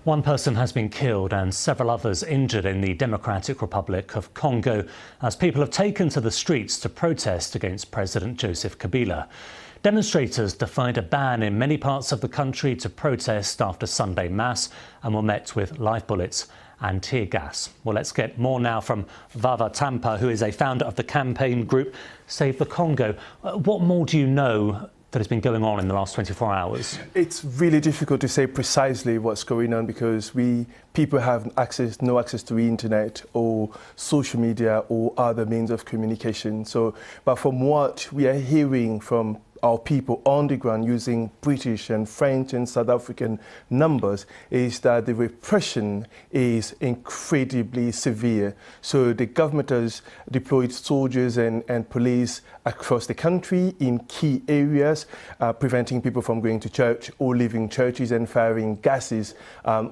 One person has been killed and several others injured in the Democratic Republic of Congo as people have taken to the streets to protest against President Joseph Kabila. Demonstrators defied a ban in many parts of the country to protest after Sunday Mass and were met with live bullets and tear gas. Well, let's get more now from Vava Tampa, who is a founder of the campaign group Save the Congo. What more do you know that has been going on in the last 24 hours? It's really difficult to say precisely what's going on because people have no access to the internet or social media or other means of communication. But from what we are hearing from our people on the ground using British and French and South African numbers is that the repression is incredibly severe. So the government has deployed soldiers and police across the country in key areas, preventing people from going to church or leaving churches and firing gases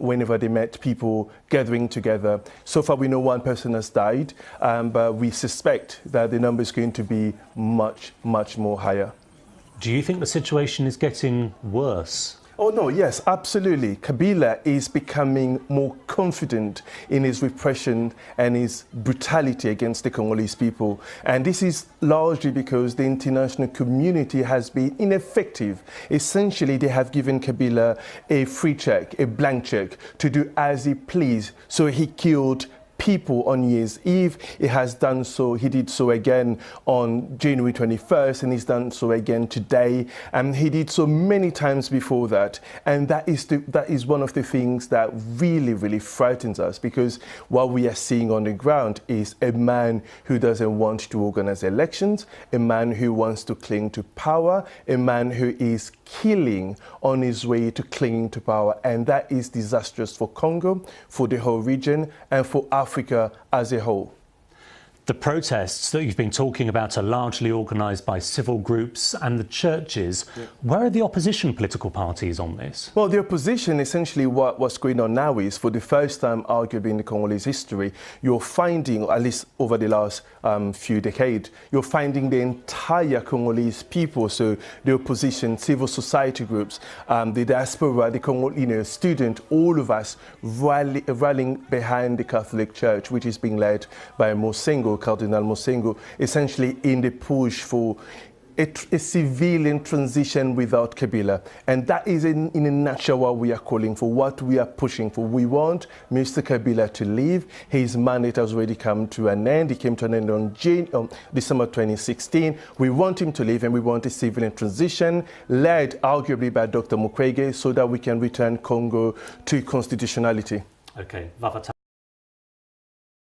whenever they met people gathering together. So far we know one person has died, but we suspect that the number is going to be much, much more higher. Do you think the situation is getting worse? Oh no, yes, absolutely. Kabila is becoming more confident in his repression and his brutality against the Congolese people. And this is largely because the international community has been ineffective. Essentially, they have given Kabila a free check, a blank check, to do as he pleased. So he killed people on New Year's Eve. He has done so. He did so again on January 21st, and he's done so again today. And he did so many times before that. And that is one of the things that really, really frightens us, because what we are seeing on the ground is a man who doesn't want to organize elections, a man who wants to cling to power, a man who is killing on his way to clinging to power. And that is disastrous for Congo, for the whole region, and for Africa as a whole. The protests that you've been talking about are largely organised by civil groups and the churches. Yeah. Where are the opposition political parties on this? Well, the opposition, essentially what's going on now is, for the first time arguably in the Congolese history, you're finding, at least over the last few decades, you're finding the entire Congolese people, so the opposition, civil society groups, the diaspora, the student, all of us rallying behind the Catholic Church, which is being led by Cardinal Mosengo, essentially in the push for a civilian transition without Kabila. And that is in a nutshell what we are calling for, what we are pushing for. We want Mr. Kabila to leave. His mandate has already come to an end. He came to an end on December 2016. We want him to leave, and we want a civilian transition led arguably by Dr. Mukwege, so that we can return Congo to constitutionality. Okay, Vava